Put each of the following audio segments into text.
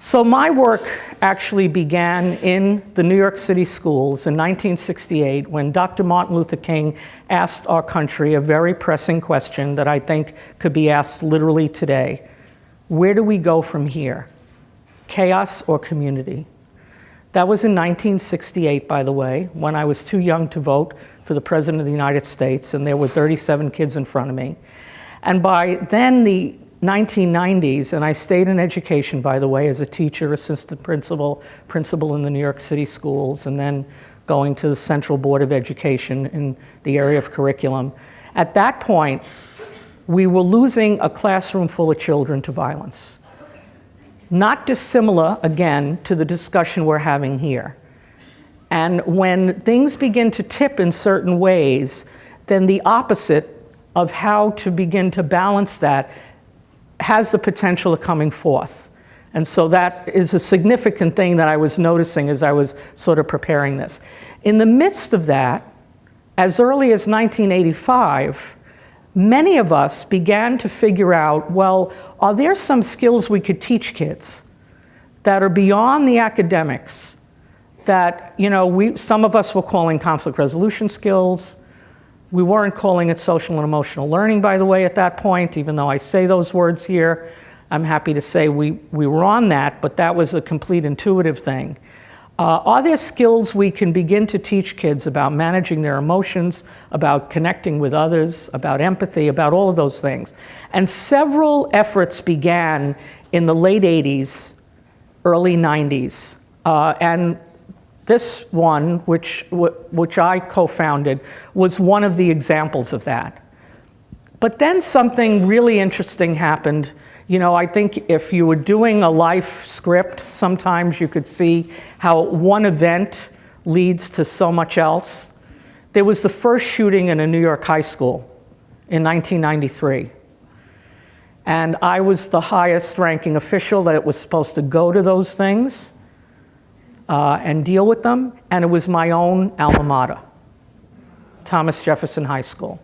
So my work actually began in the New York City schools in 1968 when Dr. Martin Luther King asked our country a very pressing question that I think could be asked literally today. Where do we go from here? Chaos or community? That was in 1968, by the way, when I was too young to vote for the President of the United States, and there were 37 kids in front of me. And by then, the 1990s, and I stayed in education, by the way, as a teacher, assistant principal in the New York City schools, and then going to the Central Board of Education in the area of curriculum. At that point, we were losing a classroom full of children to violence. Not dissimilar, again, to the discussion we're having here. And when things begin to tip in certain ways, then the opposite of how to begin to balance that has the potential of coming forth. And so that is a significant thing that I was noticing as I was sort of preparing this. In the midst of that, as early as 1985, many of us began to figure out, well, are there some skills we could teach kids that are beyond the academics that, some of us were calling conflict resolution skills. We weren't calling it social and emotional learning, by the way, at that point, even though I say those words here. I'm happy to say we were on that, but that was a complete intuitive thing. Are there skills we can begin to teach kids about managing their emotions, about connecting with others, about empathy, about all of those things? And several efforts began in the late 80s, early 90s. And this one, which I co-founded, was one of the examples of that. But then something really interesting happened. I think if you were doing a life script, sometimes you could see how one event leads to so much else. There was the first shooting in a New York high school in 1993. And I was the highest ranking official that was supposed to go to those things and deal with them. And it was my own alma mater, Thomas Jefferson High School.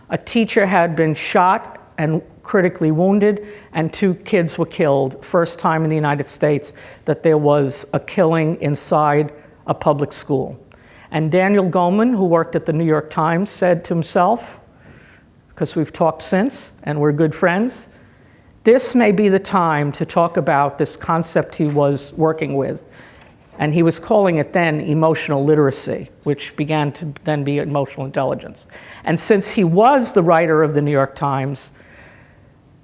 A teacher had been shot and critically wounded, and 2 kids were killed. First time in the United States that there was a killing inside a public school. And Daniel Goleman, who worked at the New York Times, said to himself, because we've talked since and we're good friends, this may be the time to talk about this concept he was working with. And he was calling it then emotional literacy, which began to then be emotional intelligence. And since he was the writer of the New York Times,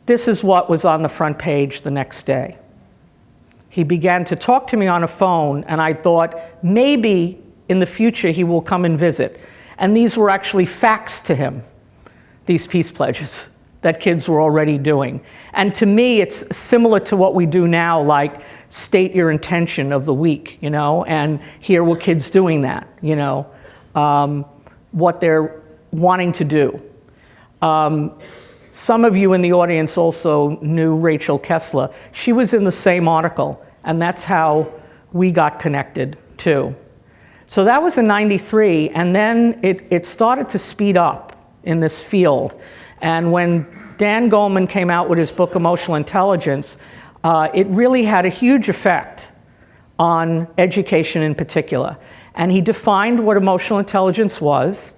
this is what was on the front page the next day. He began to talk to me on a phone, and I thought maybe in the future he will come and visit. And these were actually faxed to him, these peace pledges that kids were already doing. And to me, it's similar to what we do now, like state your intention of the week, and here were kids doing that, what they're wanting to do. Some of you in the audience also knew Rachel Kessler. She was in the same article, and that's how we got connected too. So that was in 93, and then it started to speed up in this field. And when Dan Goleman came out with his book, Emotional Intelligence, it really had a huge effect on education in particular. And he defined what emotional intelligence was.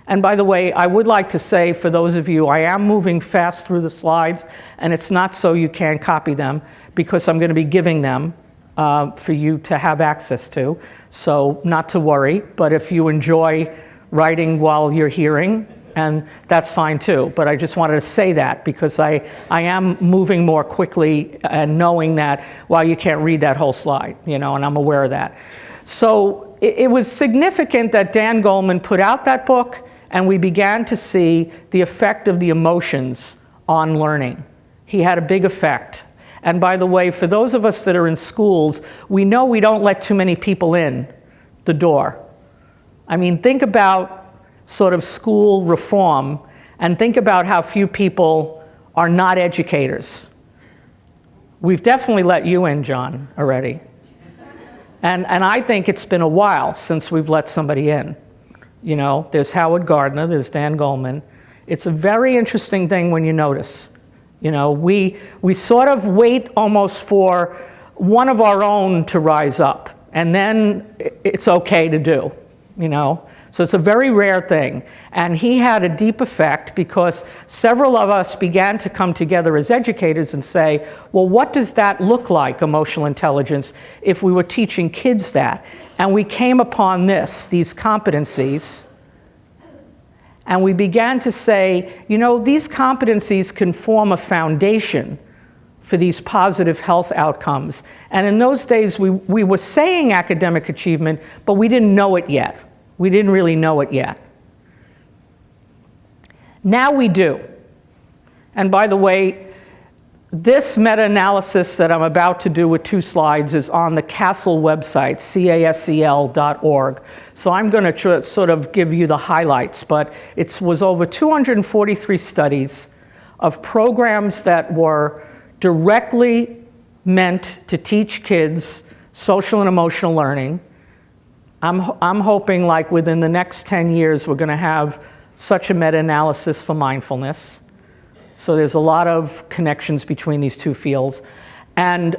And by the way, I would like to say, for those of you, I am moving fast through the slides, and it's not so you can't copy them, because I'm going to be giving them for you to have access to. So not to worry, but if you enjoy writing while you're hearing, and that's fine too. But I just wanted to say that, because I am moving more quickly and knowing that, while you can't read that whole slide, and I'm aware of that. So it was significant that Dan Goleman put out that book, and we began to see the effect of the emotions on learning. He had a big effect. And by the way, for those of us that are in schools, we know we don't let too many people in the door. I mean, think about sort of school reform, and think about how few people are not educators. We've definitely let you in, John, already. And I think it's been a while since we've let somebody in. There's Howard Gardner, there's Dan Goleman. It's a very interesting thing when you notice. You know, we sort of wait almost for one of our own to rise up, and then it's okay to do, you know. So it's a very rare thing. And he had a deep effect because several of us began to come together as educators and say, well, what does that look like, emotional intelligence, if we were teaching kids that? And we came upon these competencies, and we began to say, you know, these competencies can form a foundation for these positive health outcomes. And in those days, we were saying academic achievement, but we didn't know it yet. We didn't really know it yet. Now we do. And by the way, this meta-analysis that I'm about to do with 2 slides is on the CASEL website, casel.org. So I'm going to sort of give you the highlights, but it was over 243 studies of programs that were directly meant to teach kids social and emotional learning. I'm hoping like within the next 10 years we're going to have such a meta-analysis for mindfulness. So there's a lot of connections between these 2 fields. And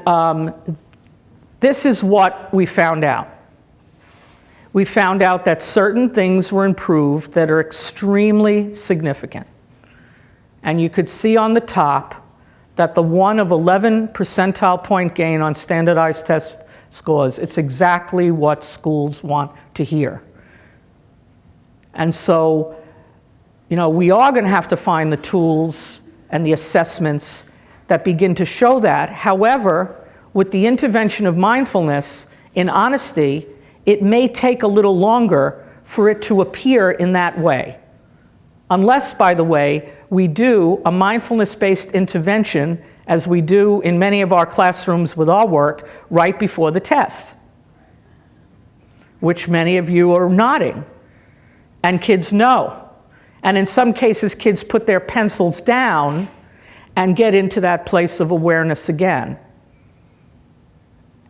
this is what we found out. We found out that certain things were improved that are extremely significant. And you could see on the top that the one of 11 percentile point gain on standardized test scores, it's exactly what schools want to hear. And so, you know, we are going to have to find the tools and the assessments that begin to show that. However, with the intervention of mindfulness, in honesty, it may take a little longer for it to appear in that way. Unless, by the way, we do a mindfulness-based intervention, as we do in many of our classrooms with our work, right before the test, which many of you are nodding, and kids know. And in some cases, kids put their pencils down and get into that place of awareness again,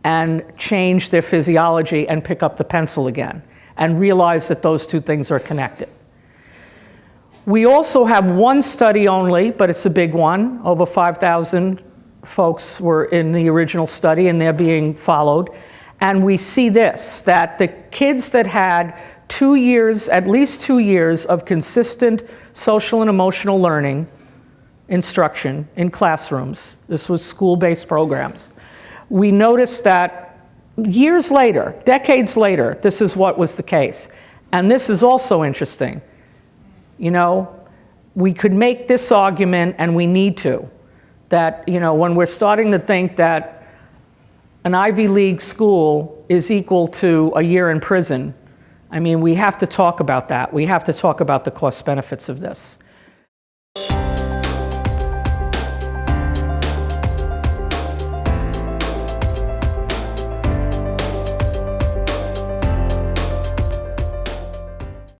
and change their physiology and pick up the pencil again, and realize that those 2 things are connected. We also have one study only, but it's a big one. Over 5,000 folks were in the original study, and they're being followed. And we see this, that the kids that had 2 years, at least 2 years of consistent social and emotional learning instruction in classrooms, this was school-based programs, we noticed that years later, decades later, this is what was the case. And this is also interesting. You know, we could make this argument, and we need to, that, you know, when we're starting to think that an Ivy League school is equal to a year in prison, I mean, we have to talk about that. We have to talk about the cost benefits of this.